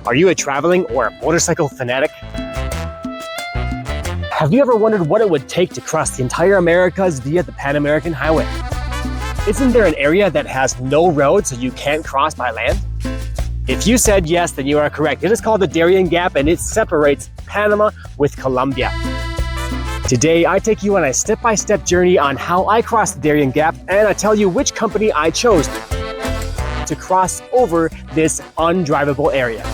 Are you a traveling or a motorcycle fanatic? Have you ever wondered what it would take to cross the entire Americas via the Pan American Highway? Isn't there an area that has no road so you can't cross by land? If you said yes, then you are correct. It is called the Darien Gap and it separates Panama with Colombia. Today, I take you on a step-by-step journey on how I crossed the Darien Gap, and I tell you which company I chose to cross over this undrivable area.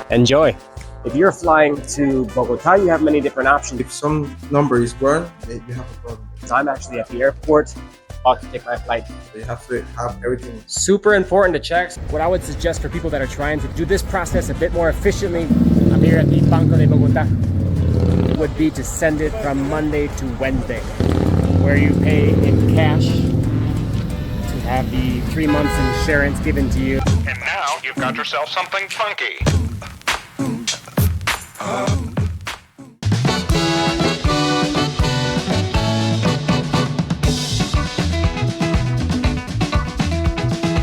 Enjoy. If you're flying to Bogota, you have many different options. If some number is wrong, you have a problem. I'm actually at the airport, about to take my flight. You have to have everything. Super important to check. What I would suggest for people that are trying to do this process a bit more efficiently, I'm here at the Banco de Bogota, would be to send it from Monday to Wednesday, where you pay in cash to have the 3 months insurance given to you. And now you've got yourself something funky.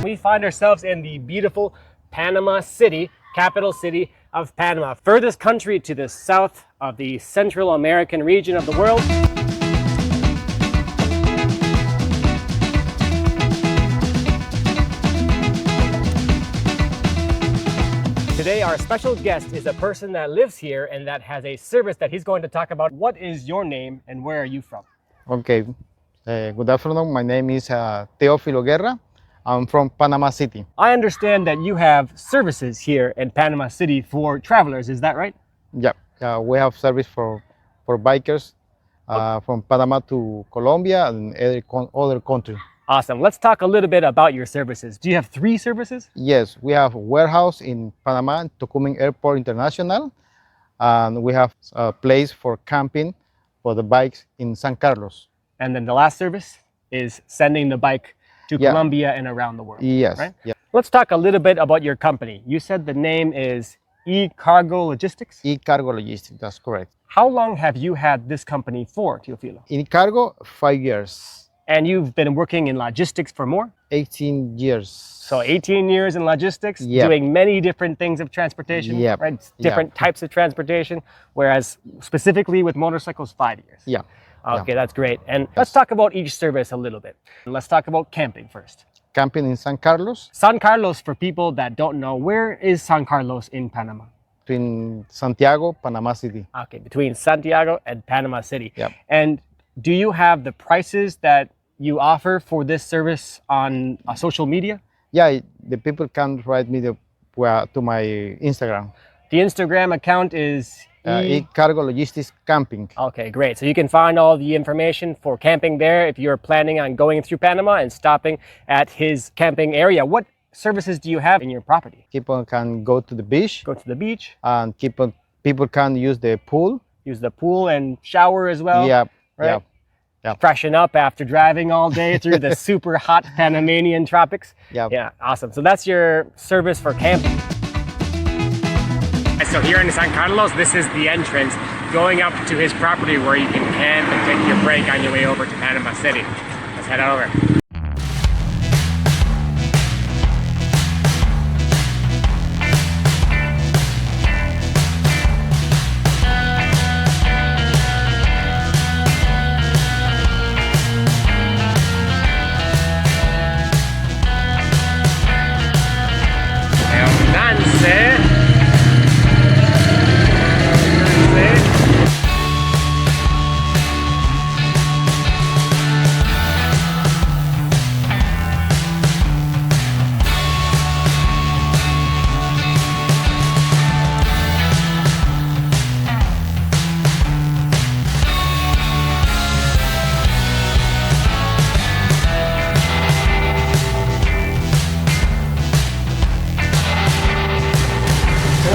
We find ourselves in the beautiful Panama City, capital city of Panama, furthest country to the south of the Central American region of the world. Today, our special guest is a person that lives here and that has a service that he's going to talk about. What is your name and where are you from? Okay, good afternoon. My name is Teófilo Guerra. I'm from Panama City. I understand that you have services here in Panama City for travelers, is that right? Yeah, we have service for bikers from Panama to Colombia and other countries. Awesome. Let's talk a little bit about your services. Do you have 3 services? Yes, we have a warehouse in Panama, Tocumen Airport International, and we have a place for camping for the bikes in San Carlos. And then the last service is sending the bike to Colombia and around the world. Yes. Right? Yeah. Let's talk a little bit about your company. You said the name is eCargo Logistics? eCargo Logistics, that's correct. How long have you had this company for, Teofilo? eCargo, 5 years. And you've been working in logistics for more? 18 years. So 18 years in logistics, doing many different things of transportation, right? Different types of transportation, whereas specifically with motorcycles, 5 years. Yeah. Okay, that's great. And let's talk about each service a little bit. Let's talk about camping first. Camping in San Carlos. San Carlos, for people that don't know, where is San Carlos in Panama? Between Santiago, Panama City. Okay, between Santiago and Panama City. Yep. And do you have the prices that you offer for this service on social media? Yeah, the people can write me to my Instagram. The Instagram account is eCargo Logistics Camping. Okay, great. So you can find all the information for camping there if you're planning on going through Panama and stopping at his camping area. What services do you have in your property? People can go to the beach. Go to the beach. And people can use the pool. Use the pool and shower as well. Yeah. Right? Yeah. Freshen up after driving all day through the super hot Panamanian tropics. Yeah, awesome. So that's your service for camping. So here in San Carlos, this is the entrance going up to his property where you can camp and take your break on your way over to Panama City. Let's head over.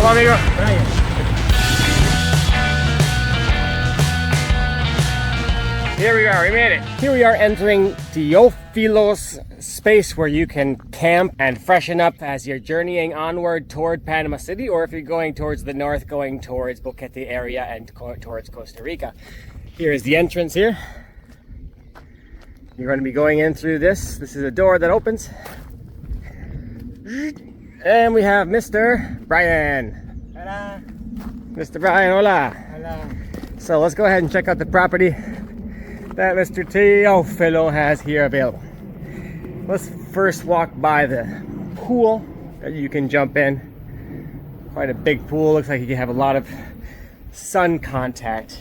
Amigo. Here we are, we made it. Here we are entering Teofilo's space where you can camp and freshen up as you're journeying onward toward Panama City, or if you're going towards the north, going towards Boquete area and towards Costa Rica. Here is the entrance here. You're going to be going in through this. This is a door that opens. And we have Mr. Brian. Hola. Mr. Brian, hola. Hola. So let's go ahead and check out the property that Mr. Teofilo has here available. Let's first walk by the pool that you can jump in. Quite a big pool. Looks like you can have a lot of sun contact.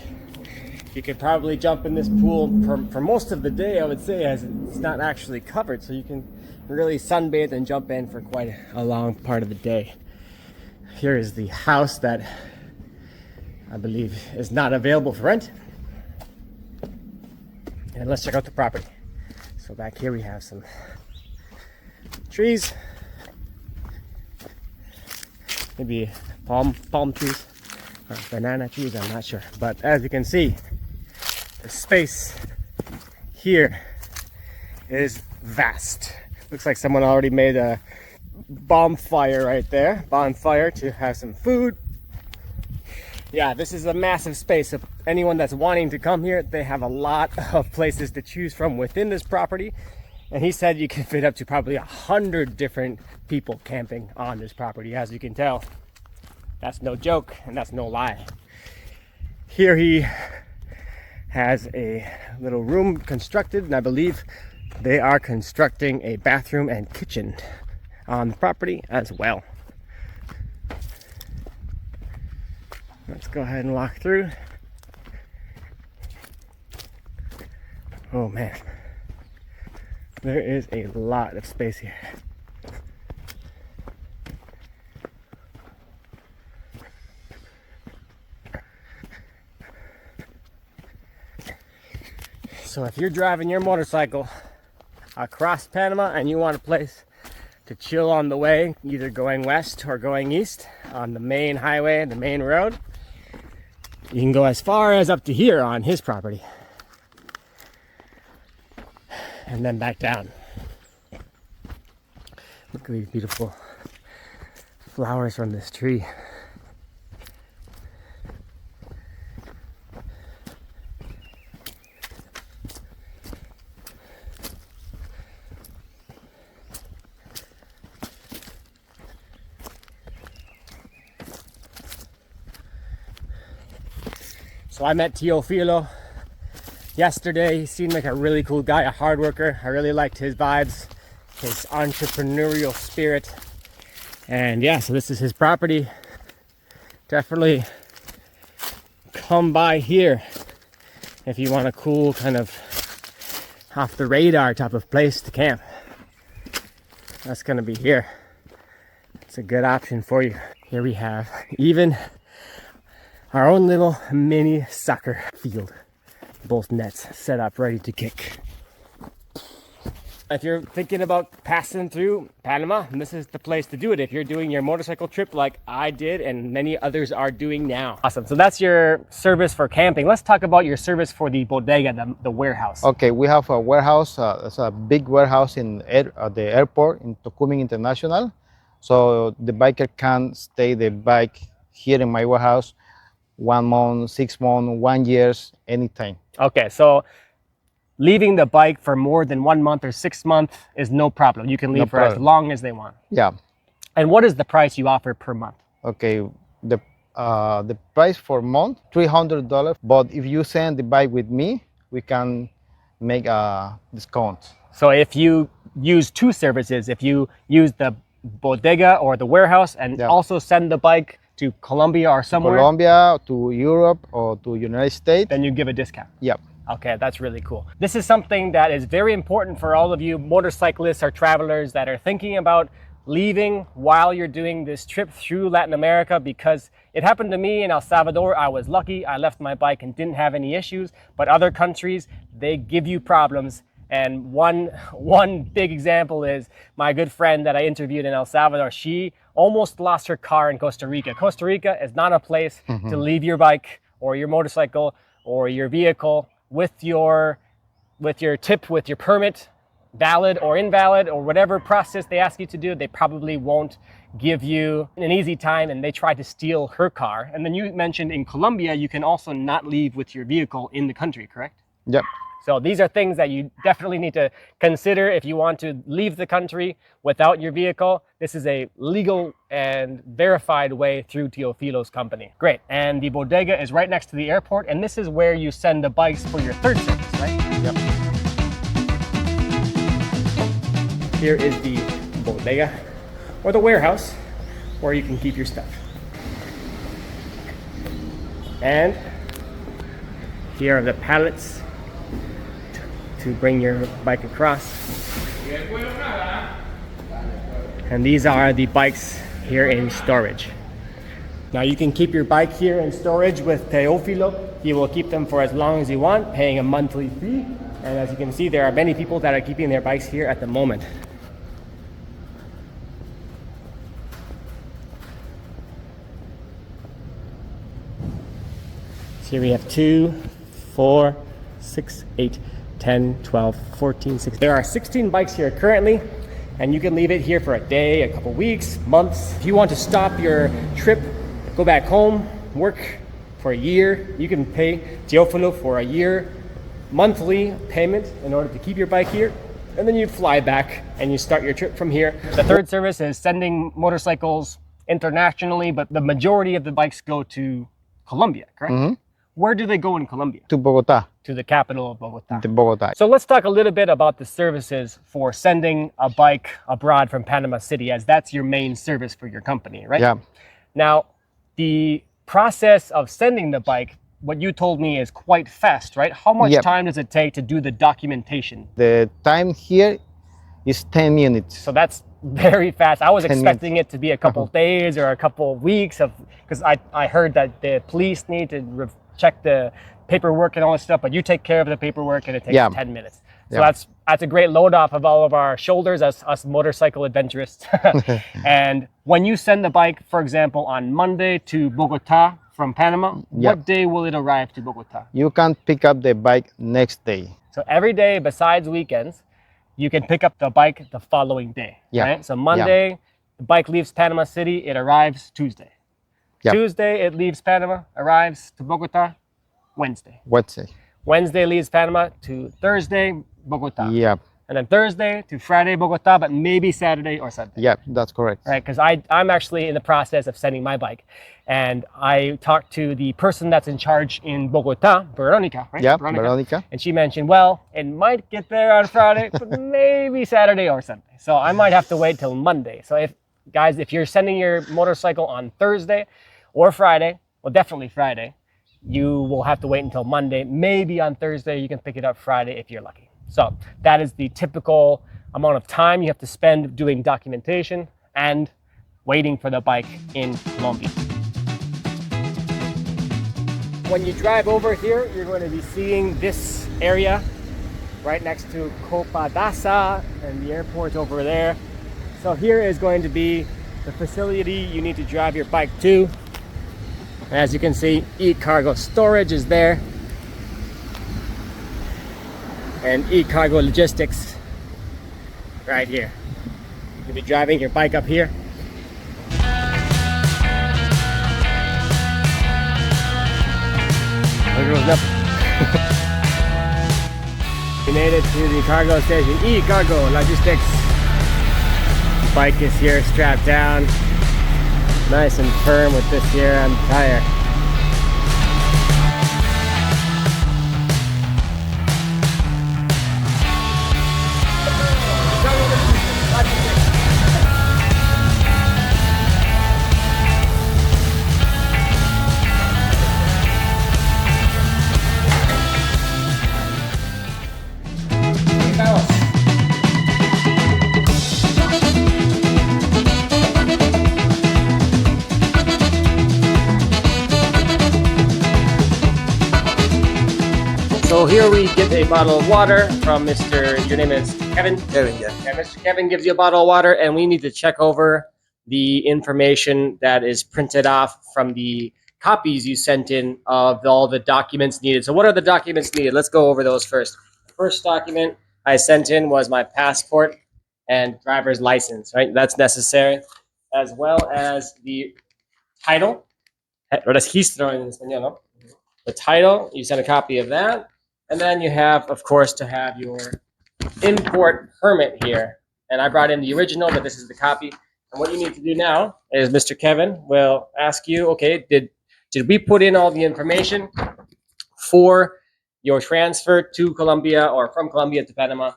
You could probably jump in this pool for most of the day, I would say, as it's not actually covered, so you can really sunbathe and jump in for quite a long part of the day. Here is the house that I believe is not available for rent. And let's check out the property. So back here we have some trees, maybe palm trees or banana trees, I'm not sure. But as you can see, the space here is vast. Looks like someone already made a bonfire right there. Bonfire to have some food. Yeah, this is a massive space. If anyone that's wanting to come here, they have a lot of places to choose from within this property. And he said you can fit up to probably 100 different people camping on this property, as you can tell. That's no joke, and that's no lie. Here he has a little room constructed, and I believe they are constructing a bathroom and kitchen on the property as well. Let's go ahead and walk through. Oh man, there is a lot of space here. So if you're driving your motorcycle across Panama and you want a place to chill on the way, either going west or going east on the main highway, the main road, you can go as far as up to here on his property and then back down. Look at these beautiful flowers from this tree. So I met Teofilo yesterday. He seemed like a really cool guy, a hard worker. I really liked his vibes, his entrepreneurial spirit. And yeah, so this is his property. Definitely come by here if you want a cool kind of off the radar type of place to camp. That's gonna be here. It's a good option for you. Here we have even our own little mini soccer field. Both nets set up, ready to kick. If you're thinking about passing through Panama, this is the place to do it if you're doing your motorcycle trip like I did and many others are doing now. Awesome, so that's your service for camping. Let's talk about your service for the bodega, the warehouse. Okay, we have a warehouse. It's a big warehouse in the airport in Tocumen International. So the biker can stay the bike here in my warehouse 1 month, 6 months, 1 year, anytime. Okay, so leaving the bike for more than 1 month or 6 months is no problem. You can leave for as long as they want. Yeah. And what is the price you offer per month? Okay, the price for month $300. But if you send the bike with me, we can make a discount. So if you use two services, if you use the bodega or the warehouse and also send the bike to Colombia or somewhere, Colombia, to Europe or to United States, then you give a discount. Yep. Okay, that's really cool. This is something that is very important for all of you motorcyclists or travelers that are thinking about leaving while you're doing this trip through Latin America, because it happened to me in El Salvador. I was lucky. I left my bike and didn't have any issues, but other countries, they give you problems. And one big example is my good friend that I interviewed in El Salvador. She almost lost her car in Costa Rica. Costa Rica is not a place to leave your bike or your motorcycle or your vehicle with your tip, with your permit, valid or invalid, or whatever process they ask you to do. They probably won't give you an easy time, and they tried to steal her car. And then you mentioned in Colombia, you can also not leave with your vehicle in the country, correct? Yep. So these are things that you definitely need to consider if you want to leave the country without your vehicle. This is a legal and verified way through Teofilo's company. Great. And the bodega is right next to the airport, and this is where you send the bikes for your third service, right? Yep. Here is the bodega, or the warehouse, where you can keep your stuff. And here are the pallets to bring your bike across. And these are the bikes here in storage. Now you can keep your bike here in storage with Teofilo. He will keep them for as long as you want, paying a monthly fee. And as you can see, there are many people that are keeping their bikes here at the moment. So here we have 2, 4, 6, 8, 10, 12, 14, 16. There are 16 bikes here currently, and you can leave it here for a day, a couple weeks, months. If you want to stop your trip, go back home, work for a year, you can pay Teofilo for a year monthly payment in order to keep your bike here, and then you fly back and you start your trip from here. The third service is sending motorcycles internationally, but the majority of the bikes go to Colombia, correct? Mm-hmm. Where do they go in Colombia? To Bogota. To the capital of Bogota. To Bogota. So let's talk a little bit about the services for sending a bike abroad from Panama City, as that's your main service for your company, right? Yeah. Now, the process of sending the bike, what you told me, is quite fast, right? How much Yep. time does it take to do the documentation? The time here is 10 minutes. So that's very fast. I was 10 expecting it to be a couple of days or a couple of weeks, because I heard that the police need to check the paperwork and all this stuff, but you take care of the paperwork and it takes 10 minutes. So that's a great load off of all of our shoulders as us motorcycle adventurists. And when you send the bike, for example, on Monday to Bogota from Panama, what day will it arrive to Bogota? You can pick up the bike next day. So every day besides weekends, you can pick up the bike the following day, right? So Monday, the bike leaves Panama City, it arrives Tuesday. Tuesday, it leaves Panama, arrives to Bogota Wednesday. Wednesday leaves Panama to Thursday, Bogota. Yep. And then Thursday to Friday, Bogota, but maybe Saturday or Sunday. Yep, that's correct. Right, because I'm actually in the process of sending my bike. And I talked to the person that's in charge in Bogota, Veronica, right? Yeah, Veronica. And she mentioned, well, it might get there on Friday, but maybe Saturday or Sunday. So I might have to wait till Monday. So if you're sending your motorcycle on Thursday or Friday, well, definitely Friday, you will have to wait until Monday. Maybe on Thursday, you can pick it up Friday if you're lucky. So that is the typical amount of time you have to spend doing documentation and waiting for the bike in Colombia. When you drive over here, you're going to be seeing this area right next to Copadasa, and the airport's over there. So here is going to be the facility you need to drive your bike to. As you can see, eCargo storage is there. And eCargo logistics right here. You'll be driving your bike up here. There goes nothing. We made it to the cargo station. eCargo logistics. The bike is here strapped down, nice and firm with this here on tire. So here we get a bottle of water from your name is Kevin? Kevin, yeah. Yeah, Mr. Kevin gives you a bottle of water, and we need to check over the information that is printed off from the copies you sent in of all the documents needed. So what are the documents needed? Let's go over those first. The first document I sent in was my passport and driver's license, right? That's necessary, as well as the title, registro en español, no? The title, you sent a copy of that. And then you have, of course, to have your import permit here. And I brought in the original, but this is the copy. And what you need to do now is Mr. Kevin will ask you, okay, did we put in all the information for your transfer to Colombia or from Colombia to Panama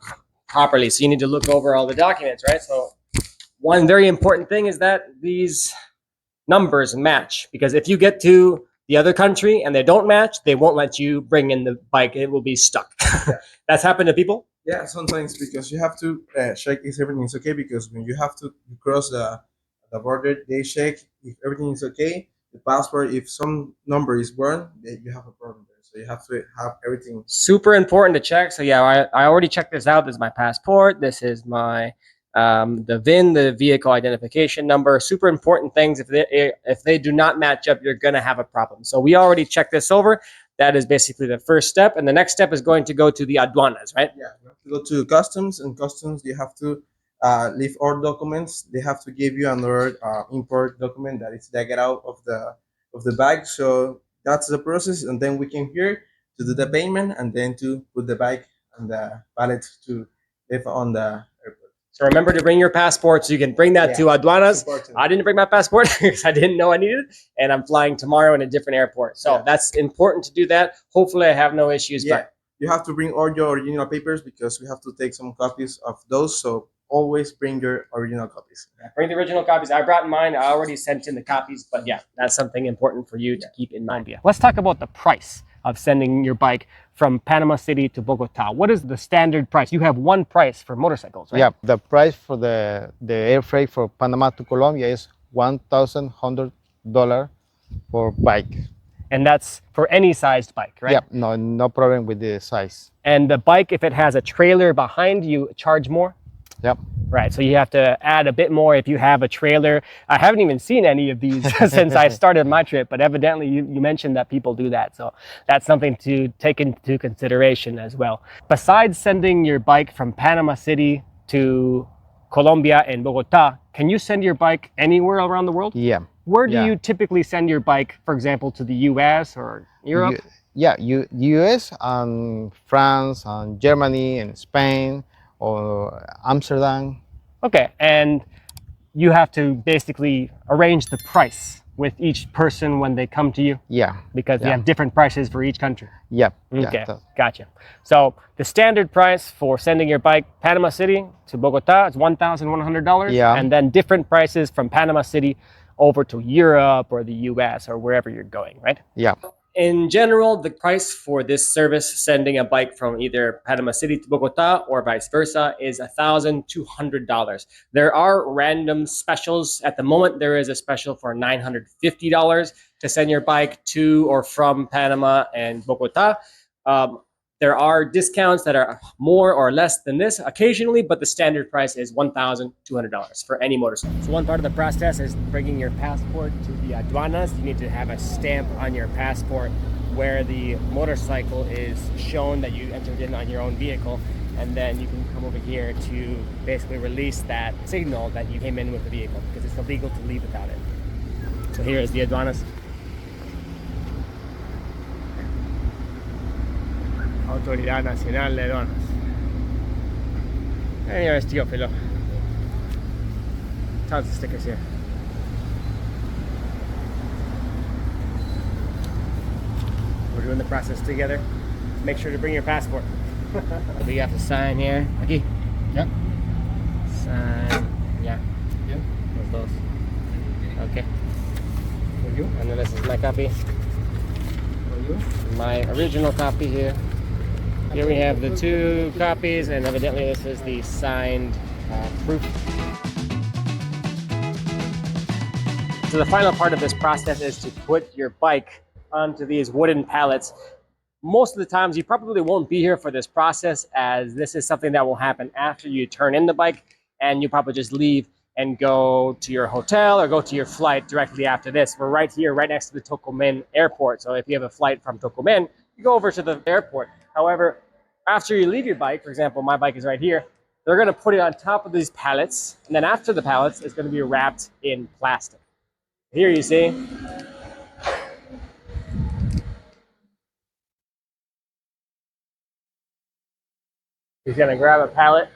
properly? So you need to look over all the documents, right? So one very important thing is that these numbers match, because if you get to the other country and they don't match, they won't let you bring in the bike. It will be stuck. That's happened to people. Yeah, sometimes because you have to check if everything is okay. Because when you have to cross the border, they check if everything is okay. The passport, if some number is wrong, then you have a problem there. So you have to have everything. Super important to check. So yeah, I already checked this out. This is my passport. This is my the VIN, the vehicle identification number. Super important things. If they do not match up, you're gonna have a problem. So we already checked this over. That is basically the first step, and the next step is going to go to the aduanas, right? Yeah, you have to go to customs, and customs you have to leave all documents. They have to give you another import document that is get out of the bag. So that's the process, and then we came here to do the payment, and then to put the bike on the pallet to leave on the airport. So remember to bring your passport so you can bring that to aduanas. Important. I didn't bring my passport because I didn't know I needed it, and I'm flying tomorrow in a different airport. So Yeah. that's important to do that. Hopefully I have no issues, Yeah, but you have to bring all your original papers because we have to take some copies of those. So always bring your original copies. bring the original copies. I brought mine. I already sent in the copies, but yeah, that's something important for you to keep in mind. Let's talk about the price of sending your bike from Panama City to Bogota. What is the standard price? You have one price for motorcycles, right? Yeah, the price for the air freight for Panama to Colombia is $1,100 for bike. And that's for any sized bike, right? Yeah, no problem with the size. And the bike, if it has a trailer behind you, charge more? Yep. Right, so you have to add a bit more if you have a trailer. I haven't even seen any of these since I started my trip, but evidently you mentioned that people do that. So that's something to take into consideration as well. Besides sending your bike from Panama City to Colombia and Bogota, can you send your bike anywhere around the world? Yeah. Where do you typically send your bike, for example, to the US or Europe? US and France and Germany and Spain or Amsterdam. Okay, and you have to basically arrange the price with each person when they come to you? Yeah. Because you have different prices for each country? Yep. Okay, gotcha. So the standard price for sending your bike Panama City to Bogota is $1,100. Yeah. And then different prices from Panama City over to Europe or the US or wherever you're going, right? Yeah. In general, the price for this service, sending a bike from either Panama City to Bogota or vice versa, is $1,200. There are random specials. At the moment, there is a special for $950 to send your bike to or from Panama and Bogota. There are discounts that are more or less than this occasionally, but the standard price is $1,200 for any motorcycle. So one part of the process is bringing your passport to the aduanas. You need to have a stamp on your passport where the motorcycle is shown that you entered in on your own vehicle, and then you can come over here to basically release that signal that you came in with the vehicle, because it's illegal to leave without it. So here is the aduanas. Autoridad Nacional de Aduanas. And here's Teofilo. Tons of stickers here. We're doing the process together. Make sure to bring your passport. We have to sign here. Aquí. Yep. Sign. Yeah. Yeah. Los dos. Okay. For you. And then this is my copy. For you. My original copy here. Here we have the two copies, and evidently this is the signed proof. So the final part of this process is to put your bike onto these wooden pallets. Most of the times you probably won't be here for this process, as this is something that will happen after you turn in the bike, and you probably just leave and go to your hotel or go to your flight directly after this. We're right here, right next to the Tocumen airport. So if you have a flight from Tocumen, you go over to the airport. However, after you leave your bike, for example, my bike is right here, they're going to put it on top of these pallets, and then after the pallets, it's going to be wrapped in plastic. Here you see He's gonna grab a pallet.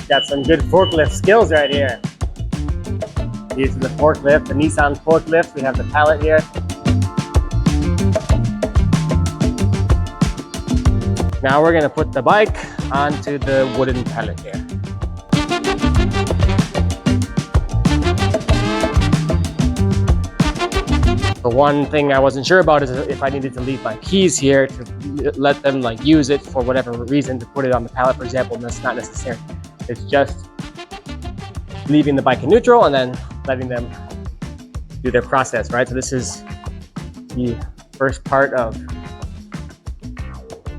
Got some good forklift skills right here. These are the forklift, the Nissan forklift. We have the pallet here. Now we're gonna put the bike onto the wooden pallet here. The one thing I wasn't sure about is if I needed to leave my keys here to let them use it for whatever reason to put it on the pallet, for example. And that's not necessary. It's just leaving the bike in neutral and then letting them do their process, right? So this is the first part of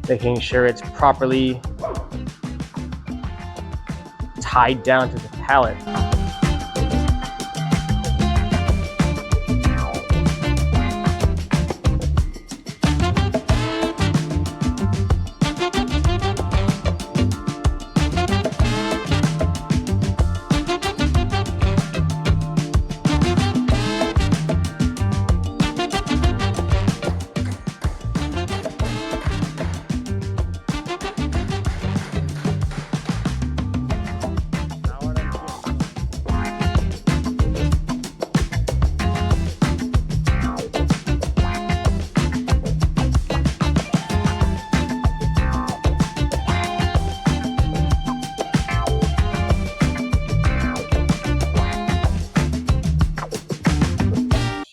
making sure it's properly tied down to the pallet.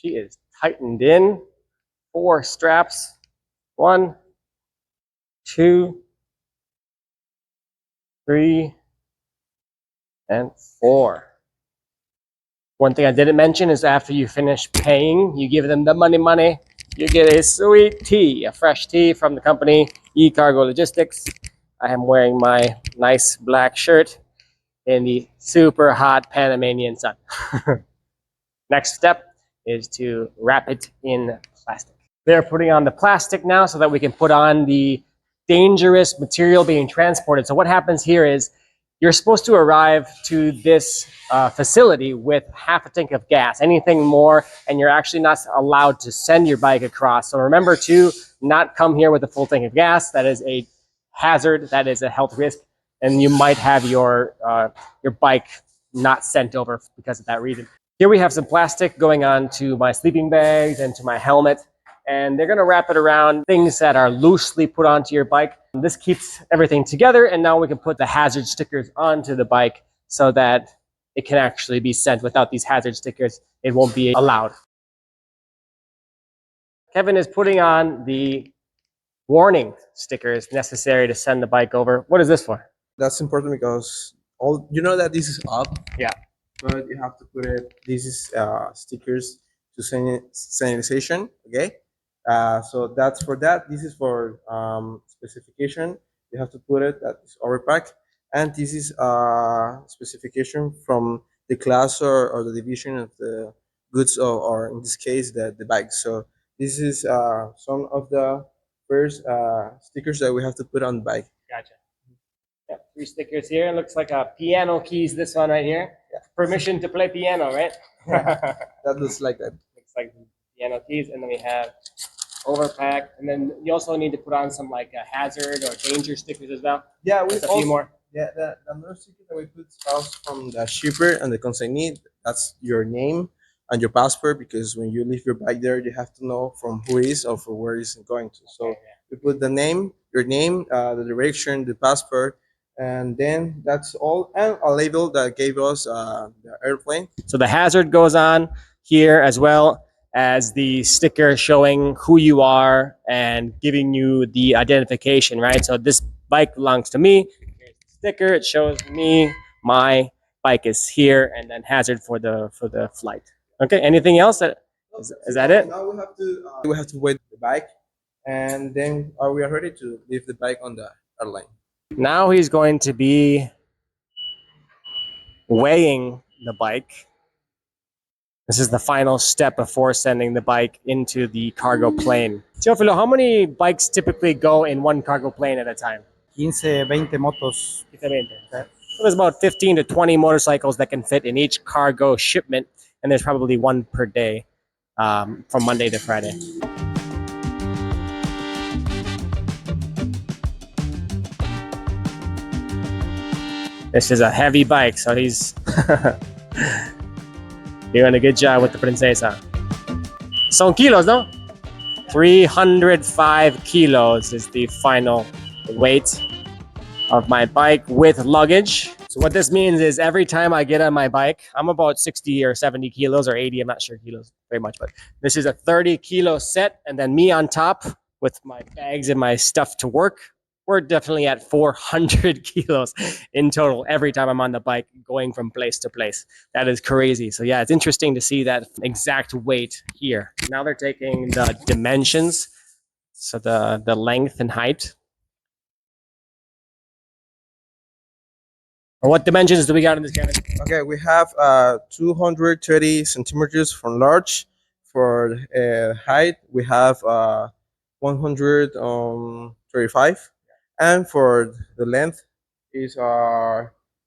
Is tightened in. 4 straps. 1, 2, 3, and 4. One thing I didn't mention is after you finish paying, you give them the money, you get a sweet tea, a fresh tea from the company eCargo Logistics. I am wearing my nice black shirt in the super hot Panamanian sun. Next step is to wrap it in plastic. They're putting on the plastic now so that we can put on the dangerous material being transported. So what happens here is you're supposed to arrive to this facility with half a tank of gas. Anything more, and you're actually not allowed to send your bike across. So remember to not come here with a full tank of gas. That is a hazard. That is a health risk. And you might have your bike not sent over because of that reason. Here we have some plastic going on to my sleeping bags and to my helmet, and they're gonna wrap it around things that are loosely put onto your bike. This keeps everything together, and now we can put the hazard stickers onto the bike so that it can actually be sent. Without these hazard stickers, it won't be allowed. Kevin is putting on the warning stickers necessary to send the bike over. What is this for? That's important because you know that this is up. Yeah. But you have to put it. This is stickers to sanitization. Okay. So that's for that. This is for specification. You have to put it. That is overpack, and this is specification from the class or the division of the goods, or in this case the bike. So this is some of the first stickers that we have to put on the bike. Gotcha. Yeah, 3 stickers here. It looks like a piano keys, this one right here. Yeah. Permission to play piano, right? That looks like that. Looks like piano keys. And then we have overpack. And then you also need to put on some hazard or danger stickers as well. Yeah, a few more. Yeah, the another sticker that we put comes from the shipper and the consignee. That's your name and your passport, because when you leave your bike there, you have to know from who it is or for where it's going to. So okay, yeah, we put the name, your name, the direction, the passport, and then that's all, and a label that gave us the airplane. So the hazard goes on here as well as the sticker showing who you are and giving you the identification, right? So this bike belongs to me. Here's the sticker. It shows me my bike is here, and then hazard for the flight. Okay. Anything else? Is that it? Now we have to wait the bike, and then we are ready to leave the bike on the airline. Now he's going to be weighing the bike. This is the final step before sending the bike into the cargo plane. Teofilo, how many bikes typically go in one cargo plane at a time? 15, 20 motos. 15, 20. So there's about 15 to 20 motorcycles that can fit in each cargo shipment. and there's probably one per day from Monday to Friday. This is a heavy bike, so he's doing a good job with the Princesa. Son kilos, no? 305 kilos is the final weight of my bike with luggage. So what this means is every time I get on my bike, I'm about 60 or 70 kilos or 80, I'm not sure kilos very much, but this is a 30 kilo set, and then me on top with my bags and my stuff to work, we're definitely at 400 kilos in total every time I'm on the bike going from place to place. That is crazy. So yeah, it's interesting to see that exact weight here. Now they're taking the dimensions, so the length and height. What dimensions do we got in this cabin? Okay, we have 230 centimeters for large. For height, we have 135, and for the length is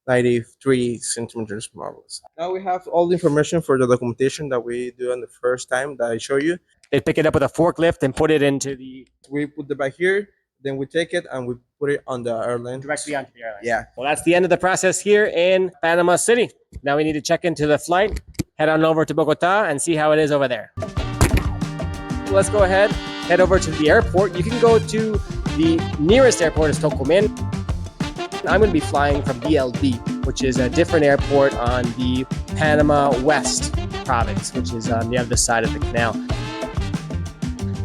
93 centimeters more or less. Now we have all the information for the documentation that we do on the first time that I show you. They pick it up with a forklift and put it into the We put the bike here, then we take it and we put it on the airline. directly onto the airline. Yeah. Well, that's the end of the process here in Panama City. Now we need to check into the flight, head on over to Bogota and see how it is over there. Let's go ahead, head over to the airport. You can go to the nearest airport is Tocumen. I'm going to be flying from BLB, which is a different airport on the Panama West province, which is on the other side of the canal.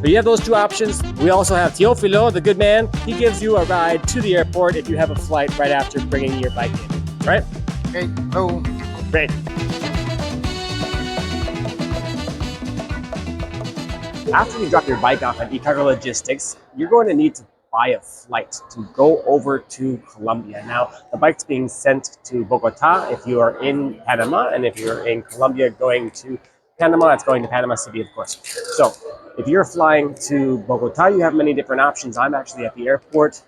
So you have those two options. We also have Teofilo, the good man. He gives you a ride to the airport if you have a flight right after bringing your bike in, right? Okay, go. Great. After you drop your bike off at eCargo Logistics, you're going to need to buy a flight to go over to Colombia. Now, the bike's being sent to Bogota if you are in Panama, and if you're in Colombia going to Panama, it's going to Panama City, of course. So, if you're flying to Bogota, you have many different options. I'm actually at the airport,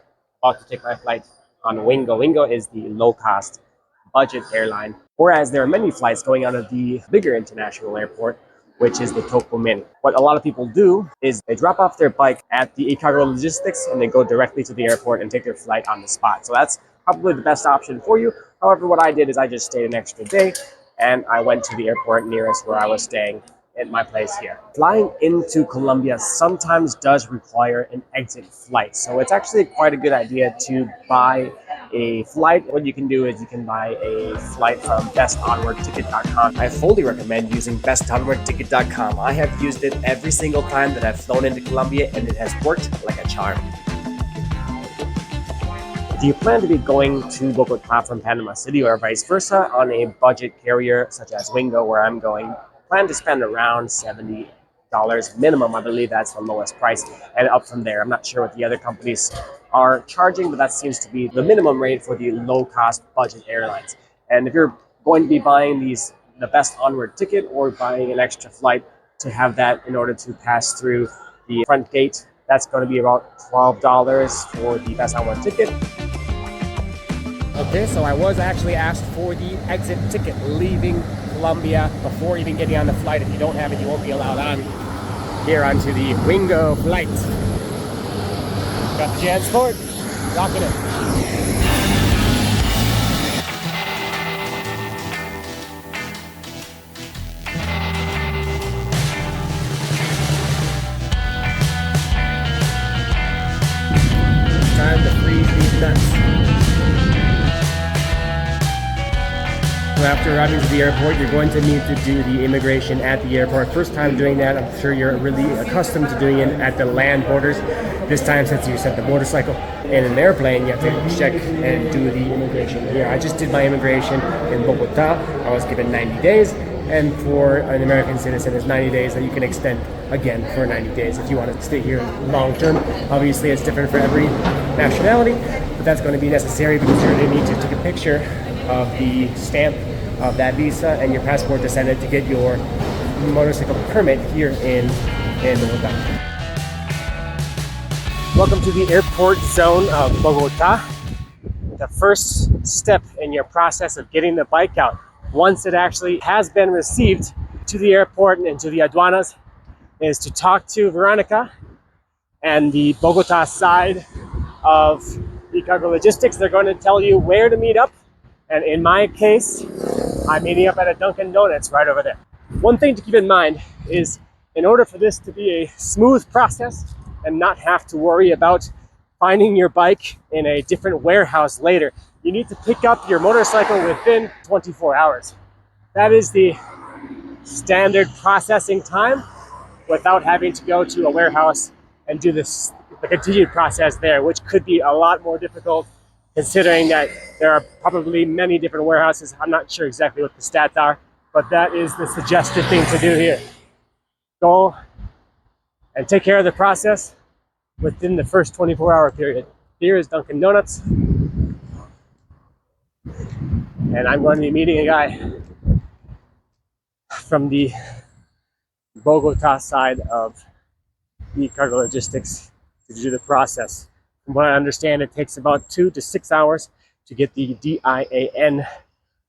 about to take my flight on Wingo. Wingo is the low-cost budget airline, whereas there are many flights going out of the bigger international airport, which is the Tocumen. What a lot of people do is they drop off their bike at the eCargo Logistics and they go directly to the airport and take their flight on the spot. So that's probably the best option for you. However, what I did is I just stayed an extra day and I went to the airport nearest where I was staying at my place here. Flying into Colombia sometimes does require an exit flight. So it's actually quite a good idea to buy a flight. What you can do is you can buy a flight from bestonwardticket.com. I fully recommend using bestonwardticket.com. I have used it every single time that I've flown into Colombia and it has worked like a charm. If you plan to be going to Bogota from Panama City or vice versa on a budget carrier such as Wingo, where I'm going, plan to spend around $70 minimum. I believe that's the lowest price, and up from there. I'm not sure what the other companies are charging, but that seems to be the minimum rate for the low-cost budget airlines. And if you're going to be buying the Best Onward ticket or buying an extra flight to have that in order to pass through the front gate, that's going to be about $12 for the Best Onward ticket. Okay, so I was actually asked for the exit ticket leaving Colombia before even getting on the flight. If you don't have it, you won't be allowed on here onto the Wingo flight. Got the JanSport, rocking it. Time to freeze these nuts. So after arriving to the airport, you're going to need to do the immigration at the airport. First time doing that, I'm sure you're really accustomed to doing it at the land borders. This time, since you sent the motorcycle in an airplane, you have to check and do the immigration here. I just did my immigration in Bogota. I was given 90 days. And for an American citizen, it's 90 days that you can extend again for 90 days if you want to stay here long term. Obviously, it's different for every nationality, but that's going to be necessary because you're going to need to take a picture of the stamp of that visa and your passport to send it to get your motorcycle permit here in Bogota. Welcome to the airport zone of Bogota. The first step in your process of getting the bike out. Once it actually has been received, to the airport and to the aduanas is to talk to Veronica and the Bogota side of eCargo Logistics. They're going to tell you where to meet up. And in my case, I'm meeting up at a Dunkin' Donuts right over there. One thing to keep in mind is in order for this to be a smooth process and not have to worry about finding your bike in a different warehouse later, you need to pick up your motorcycle within 24 hours. That is the standard processing time without having to go to a warehouse and do the continued process there, which could be a lot more difficult considering that there are probably many different warehouses. I'm not sure exactly what the stats are, but that is the suggested thing to do here. Go and take care of the process within the first 24-hour period. Here is Dunkin' Donuts, and I'm going to be meeting a guy from the Bogota side of eCargo Logistics to do the process. From what I understand, it takes about 2 to 6 hours to get the DIAN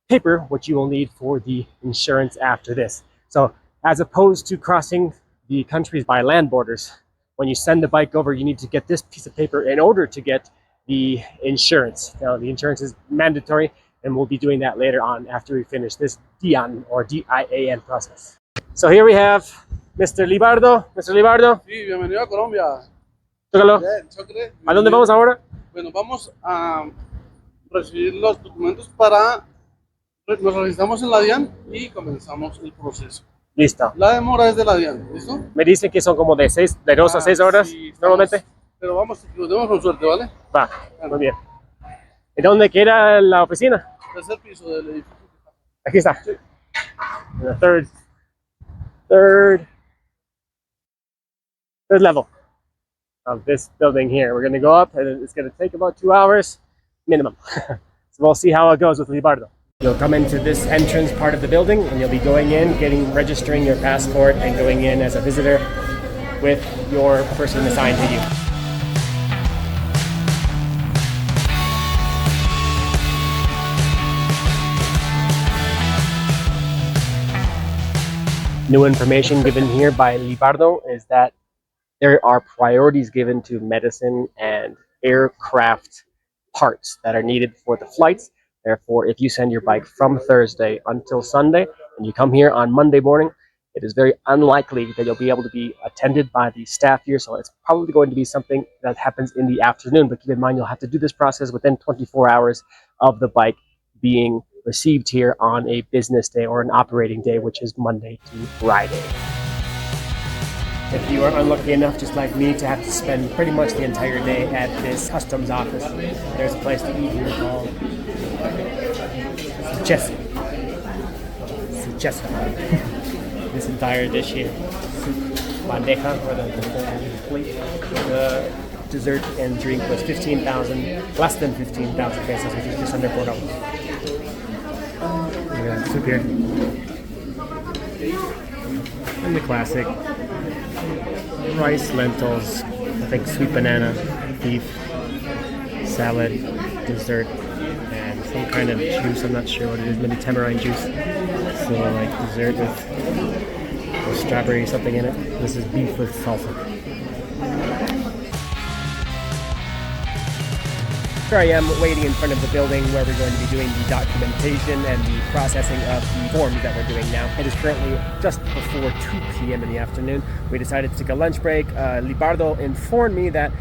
paper, which you will need for the insurance after this. So as opposed to crossing the countries by land borders, when you send the bike over, you need to get this piece of paper in order to get the insurance. Now, the insurance is mandatory, and we'll be doing that later on after we finish this DIAN or DIAN process. So here we have Mr. Libardo. Mr. Libardo. Sí, bienvenido a Colombia. Tócalo. Bien, chocolate. ¿A dónde vamos ahora? Bueno, vamos a recibir los documentos para... Nos registramos en la DIAN y comenzamos el proceso. Listo. La demora es de la DIAN, ¿listo? Me dicen que son como de 2 a 6 horas Sí, estamos- normalmente. Pero vamos, nos vemos con suerte, ¿vale? Va, muy bien. ¿Y dónde queda la oficina? Tercer piso del edificio. Aquí está. Sí. In the third level of this building here. We're going to go up, and it's going to take about 2 hours minimum. So we'll see how it goes with Libardo. You'll come into this entrance part of the building, and you'll be going in, registering your passport, and going in as a visitor with your person assigned to you. New information given here by Libardo is that there are priorities given to medicine and aircraft parts that are needed for the flights. Therefore, if you send your bike from Thursday until Sunday and you come here on Monday morning, it is very unlikely that you'll be able to be attended by the staff here. So it's probably going to be something that happens in the afternoon. But keep in mind, you'll have to do this process within 24 hours of the bike being received here on a business day or an operating day, which is Monday to Friday. If you are unlucky enough, just like me, to have to spend pretty much the entire day at this customs office, there's a place to eat here called Suchesa. This entire dish here, soup bandeja, or the plate, the dessert and drink was less than 15,000 pesos, which is just under $4. Look at that soup here. And the classic rice, lentils, I think sweet banana, beef, salad, dessert, and some kind of juice. I'm not sure what it is, maybe tamarind juice. So like dessert with strawberry something in it. This is beef with salsa. Here I am waiting in front of the building where we're going to be doing the documentation and the processing of the forms that we're doing now. It is currently just before 2 p.m. in the afternoon. We decided to take a lunch break. Libardo informed me that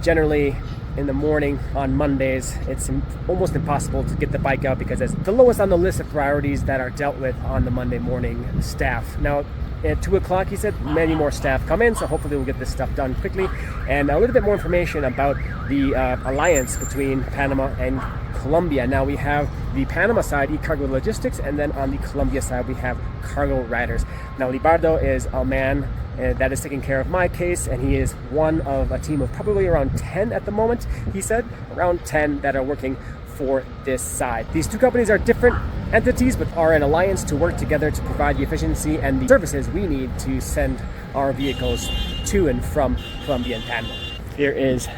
generally in the morning on Mondays, it's almost impossible to get the bike out because it's the lowest on the list of priorities that are dealt with on the Monday morning staff. Now, at 2 o'clock, he said, many more staff come in, so hopefully we'll get this stuff done quickly. And a little bit more information about the alliance between Panama and Colombia. Now we have the Panama side, eCargo Logistics, and then on the Colombia side, we have Cargo Riders. Now, Libardo is a man that is taking care of my case, and he is one of a team of probably around 10 at the moment, he said, around 10 that are working for this side. These two companies are different entities, but are an alliance to work together to provide the efficiency and the services we need to send our vehicles to and from Colombia and Panama. Here is the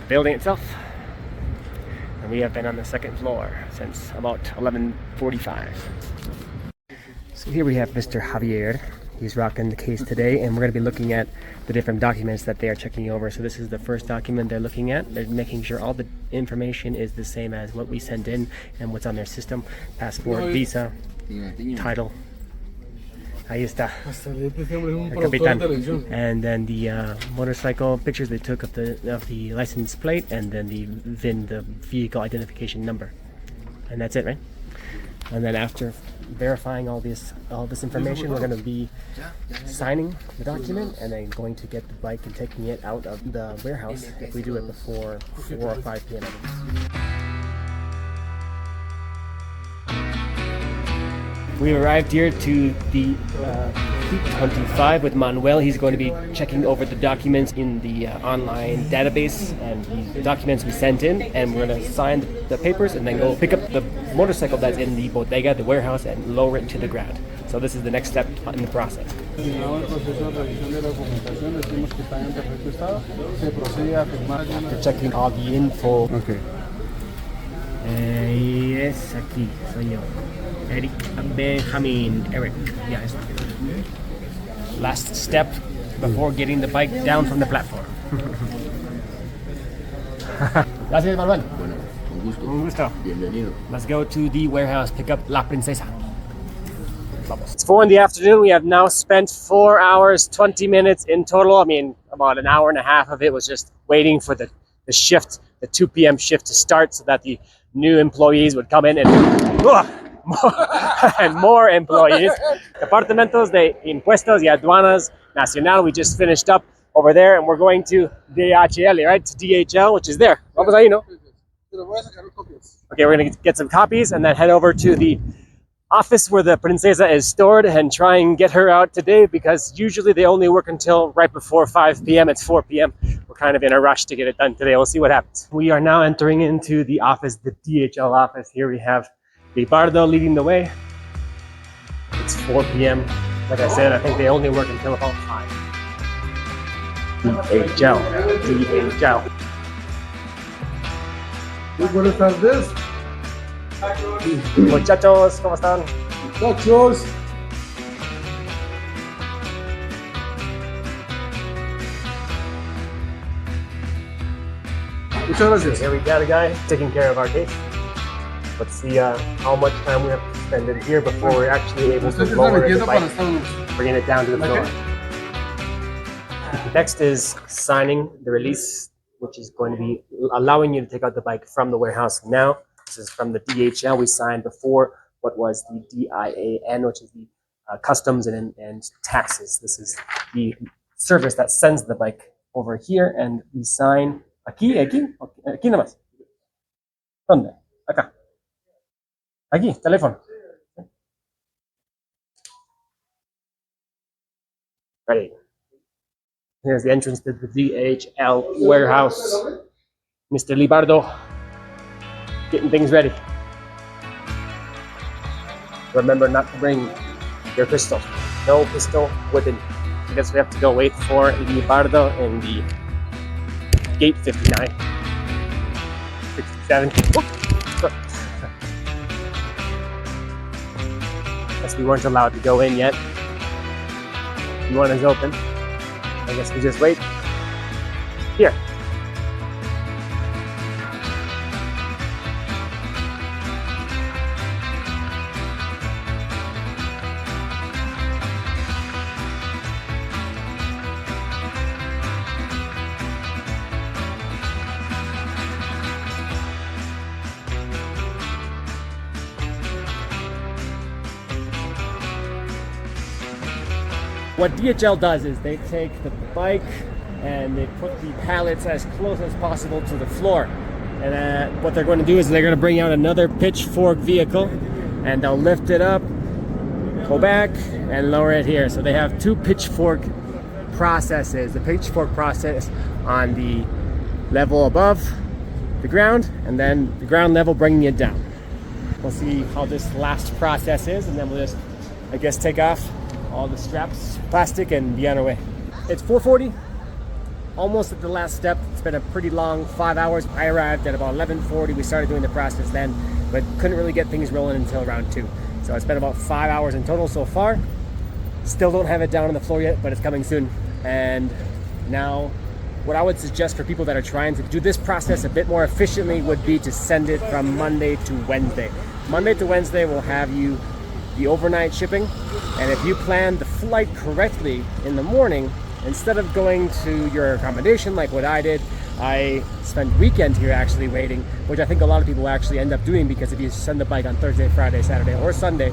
building itself, and we have been on the second floor since about 11:45. So here we have Mr. Javier. He's rocking the case today, and we're going to be looking at the different documents that they are checking over. So this is the first document they're looking at. They're making sure all the information is the same as what we send in and what's on their system. Passport, visa, title. Ahí está. El capitán. And then the motorcycle pictures they took of the license plate, and then the VIN, the vehicle identification number. And that's it, right? And then after verifying all this information, we're going to be signing the document and then going to get the bike and taking it out of the warehouse if we do it before 4 or 5 p.m. We arrived here to the Fleet 25 with Manuel. He's going to be checking over the documents in the online database and the documents we sent in, and we're going to sign the papers and then go pick up the motorcycle that's in the bodega, the warehouse, and lower it to the ground. So this is the next step in the process. After checking all the info. Okay. Yes, aquí soy yo. Eric, Benjamin, Eric. Yeah, it's last step before getting the bike down from the platform. Gracias, Manuel. Bueno, con gusto. Un gusto. Bienvenido. Let's go to the warehouse, pick up La Princesa. Vamos. It's 4 in the afternoon. We have now spent 4 hours, 20 minutes in total. I mean, about an hour and a half of it was just waiting for the shift, the 2 p.m. shift to start so that the new employees would come in and and more employees. Departamentos de Impuestos y Aduanas Nacional. We just finished up over there, and we're going to DHL, right? To DHL, which is there. Vamos ahí, ¿no? Okay, we're going to get some copies and then head over to the office where the Princesa is stored and try and get her out today, because usually they only work until right before 5 p.m. It's 4 p.m. We're kind of in a rush to get it done today. We'll see what happens. We are now entering into the office, the DHL office. Here we have Libardo leading the way. It's 4 p.m. Like I said, I think they only work until about 5. DHL. Buenas tardes. Muchachos, ¿cómo están? Muchachos. Muchas gracias. Here we got a guy taking care of our case. Let's see how much time we have to spend in here before we're actually able to lower the bike, bringing it down to the floor. Next is signing the release, which is going to be allowing you to take out the bike from the warehouse now. This is from the DHL. We signed before what was the DIAN, which is the customs and taxes. This is the service that sends the bike over here, and we sign aquí nomás. ¿Dónde? Acá. Aquí, teléfono. Ready. Here's the entrance to the DHL warehouse. Mr. Libardo, getting things ready. Remember not to bring your pistol. No pistol within. I guess we have to go wait for Libardo in the gate 59. 67. Guess we weren't allowed to go in yet. One is open. I guess we just wait. Here. What DHL does is they take the bike and they put the pallets as close as possible to the floor. And what they're going to do is they're going to bring out another pitchfork vehicle and they'll lift it up, go back, and lower it here. So they have 2 pitchfork processes. The pitchfork process on the level above the ground, and then the ground level bringing it down. We'll see how this last process is, and then we'll just, I guess, take off all the straps, plastic, and be on our way. It's 4:40, almost at the last step. It's been a pretty long 5 hours. I arrived at about 11:40. We started doing the process then, but couldn't really get things rolling until around 2. So I spent about 5 hours in total so far. Still don't have it down on the floor yet, but it's coming soon. And now what I would suggest for people that are trying to do this process a bit more efficiently would be to send it from Monday to Wednesday. Monday to Wednesday will have you the overnight shipping, and if you plan the flight correctly in the morning, instead of going to your accommodation like what I did, I spent weekend here actually waiting, which I think a lot of people actually end up doing, because if you send the bike on Thursday, Friday, Saturday, or Sunday,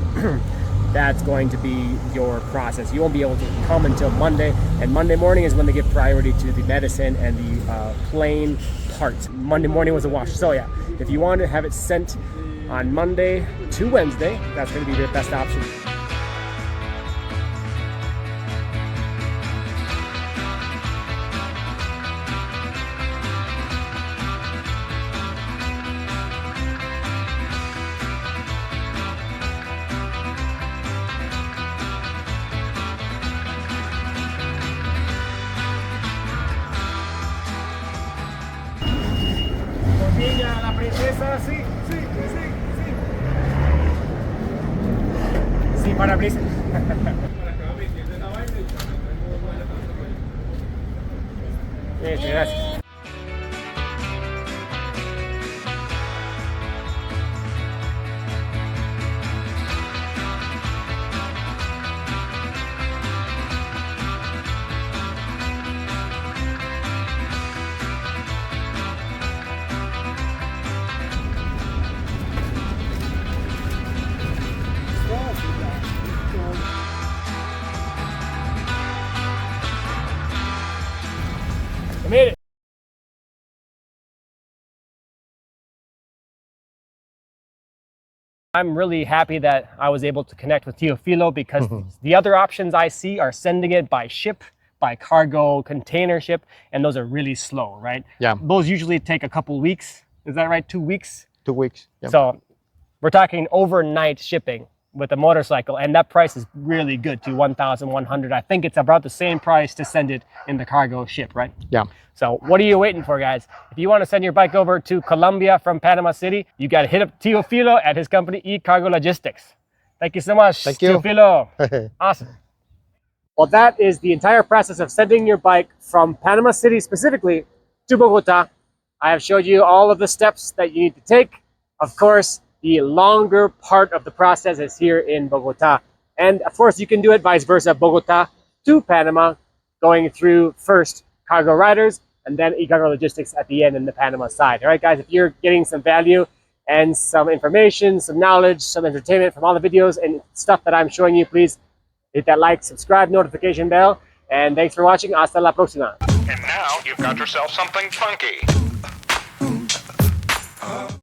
that's going to be your process. You won't be able to come until Monday, and Monday morning is when they give priority to the medicine and the plain parts. Monday morning was a wash. So yeah, if you want to have it sent on Monday to Wednesday, that's going to be the best option. La princesa, sí, sí, sí, sí. Sí, parabrisas. Gracias. I made it. I'm really happy that I was able to connect with Teofilo, because the other options I see are sending it by ship, by cargo, container ship, and those are really slow, right? Yeah. Those usually take a couple weeks. Is that right? 2 weeks? 2 weeks. Yeah. So we're talking overnight shipping with a motorcycle, and that price is really good too, 1,100. I think it's about the same price to send it in the cargo ship, right? Yeah. So what are you waiting for, guys? If you want to send your bike over to Colombia from Panama City, you got to hit up Teofilo at his company, eCargo Logistics. Thank you so much, Thank you. Teofilo. Awesome. Well, that is the entire process of sending your bike from Panama City specifically to Bogota. I have showed you all of the steps that you need to take. Of course, the longer part of the process is here in Bogota. And of course, you can do it vice versa, Bogota to Panama, going through first Cargo Riders and then eCargo Logistics at the end in the Panama side. All right, guys, if you're getting some value and some information, some knowledge, some entertainment from all the videos and stuff that I'm showing you, please hit that like, subscribe, notification bell, and thanks for watching. Hasta la próxima. And now you've got yourself something funky.